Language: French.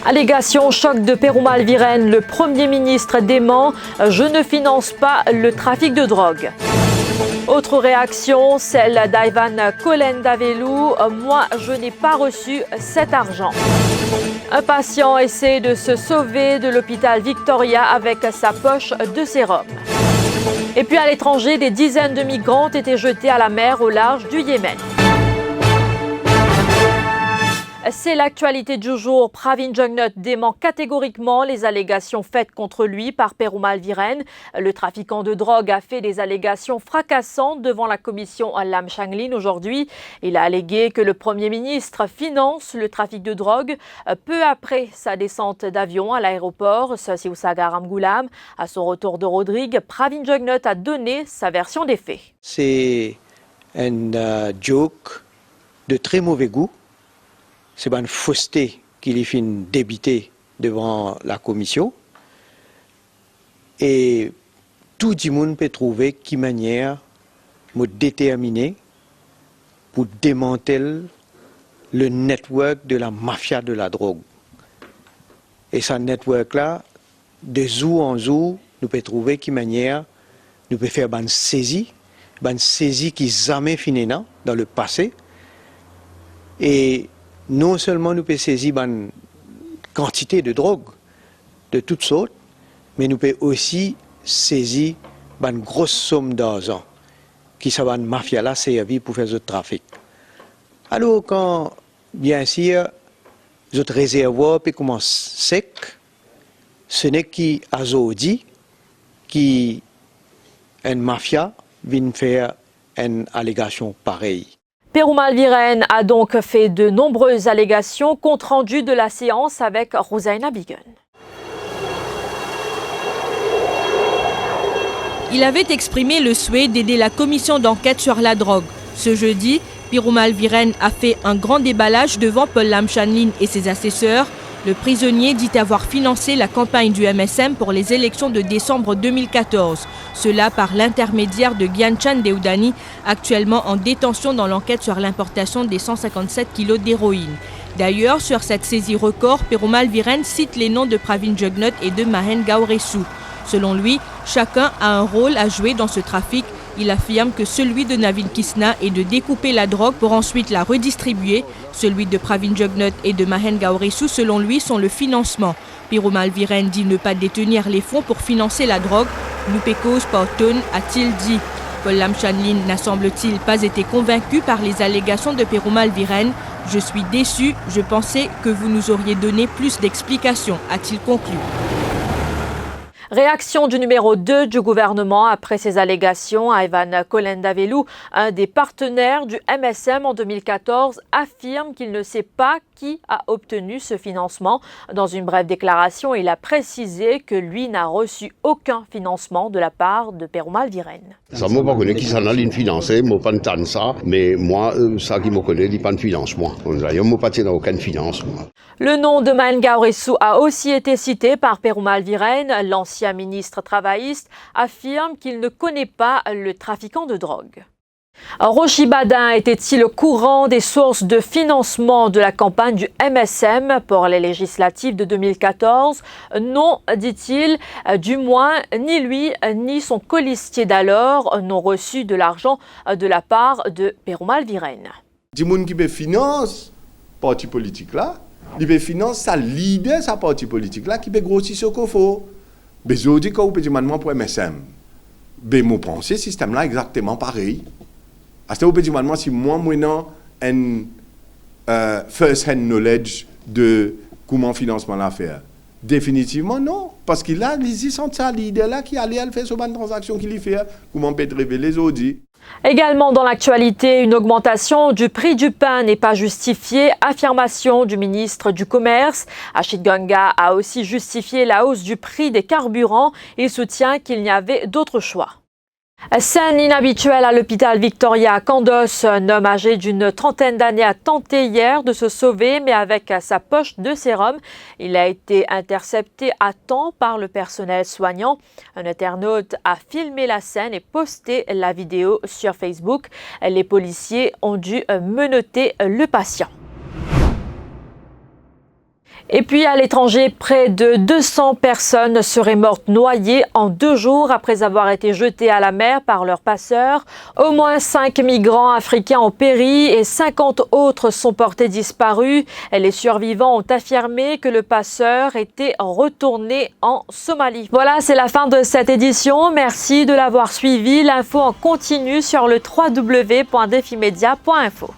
Allégation choc de Perumal Viren, le Premier ministre dément « Je ne finance pas le trafic de drogue ». Autre réaction, celle d'Ivan Kolenda-Velou, « Moi, je n'ai pas reçu cet argent ». Un patient essaie de se sauver de l'hôpital Victoria avec sa poche de sérum. Et puis à l'étranger, des dizaines de migrants ont été jetés à la mer au large du Yémen. C'est l'actualité du jour. Pravin Jugnut dément catégoriquement les allégations faites contre lui par Perumal Viren. Le trafiquant de drogue a fait des allégations fracassantes devant la commission Lam Changlin aujourd'hui. Il a allégué que le Premier ministre finance le trafic de drogue peu après sa descente d'avion à l'aéroport Siusaga Ramgoolam. À son retour de Rodrigue, Pravin Jugnut a donné sa version des faits. C'est un joke de très mauvais goût. C'est une fausseté qu'il est fait débiter devant la commission. Et tout le monde peut trouver qui manière de déterminer pour démanteler le network de la mafia de la drogue. Et ce network-là, de jour en jour, nous pouvons trouver qui manière nous pouvons faire une saisie qui n'a jamais fini dans le passé. Et non seulement nous pouvons saisir une quantité de drogue de toutes sortes, mais nous pouvons aussi saisir une grosse somme d'argent qui ça va une mafia là servir pour faire ce trafic. Alors quand, bien sûr, notre réservoir peut commencer sec, ce n'est qu'aujourd'hui qui une mafia vient faire une allégation pareille. Perumal Viren a donc fait de nombreuses allégations, compte rendu de la séance avec Rosaina Bigun. Il avait exprimé le souhait d'aider la commission d'enquête sur la drogue. Ce jeudi, Perumal Viren a fait un grand déballage devant Paul Lam Changlin et ses assesseurs. Le prisonnier dit avoir financé la campagne du MSM pour les élections de décembre 2014. Cela par l'intermédiaire de Gyanchan Deudani, actuellement en détention dans l'enquête sur l'importation des 157 kilos d'héroïne. D'ailleurs, sur cette saisie record, Perumal Viren cite les noms de Pravin Jugnut et de Mahen Gaoressu. Selon lui, chacun a un rôle à jouer dans ce trafic. Il affirme que celui de Navin Kisna est de découper la drogue pour ensuite la redistribuer. Celui de Pravin Jugnut et de Mahen Gaoressu, selon lui, sont le financement. Perumal Viren dit ne pas détenir les fonds pour financer la drogue. Lupekos Pauton a-t-il dit. Paul Lam Changlin n'a semble-t-il pas été convaincu par les allégations de Perumal Viren. Je suis déçu, je pensais que vous nous auriez donné plus d'explications, a-t-il conclu. Réaction du numéro 2 du gouvernement après ces allégations. Ivan Kolenda-Velou, un des partenaires du MSM en 2014, affirme qu'il ne sait pas qui a obtenu ce financement. Dans une brève déclaration, il a précisé que lui n'a reçu aucun financement de la part de Perumal Viren. Ça ne m'a pas connu qui s'en a financé, je ne sais pas ça, mais moi, ça qui me connaît, il n'y a pas de financement. Je ne pas dans aucun financement. Le nom de Mahen Gaoressu a aussi été cité par Perumal Viren. L'ancien ministre travailliste affirme qu'il ne connaît pas le trafiquant de drogue. Rochi Badin était-il au courant des sources de financement de la campagne du MSM pour les législatives de 2014 ? Non, dit-il, du moins ni lui ni son colistier d'alors n'ont reçu de l'argent de la part de Perumal Viren. Du monde qui finance parti politique là, il finance sa leader sa parti politique là qui peut grossir ce qu'il faut. Mais je dis que vous pouvez demander pour MSM. Mais mon pensée système là exactement pareil. Est-ce que vous pouvez demander si moi un first-hand knowledge de comment financement la faire? Définitivement non, parce qu'il a les sont ça leader là qui allait faire sur une transaction qu'il y fait. Comment peut révéler les audits? Également dans l'actualité, une augmentation du prix du pain n'est pas justifiée. Affirmation du ministre du Commerce. Ashit Ganga a aussi justifié la hausse du prix des carburants. Il soutient qu'il n'y avait d'autre choix. Scène inhabituelle à l'hôpital Victoria. Kandos, un homme âgé d'une trentaine d'années, a tenté hier de se sauver, mais avec sa poche de sérum. Il a été intercepté à temps par le personnel soignant. Un internaute a filmé la scène et posté la vidéo sur Facebook. Les policiers ont dû menotter le patient. Et puis à l'étranger, près de 200 personnes seraient mortes noyées en 2 jours après avoir été jetées à la mer par leurs passeurs. Au moins 5 migrants africains ont péri et 50 autres sont portés disparus. Les survivants ont affirmé que le passeur était retourné en Somalie. Voilà, c'est la fin de cette édition. Merci de l'avoir suivi. L'info en continu sur le www.defimedia.info.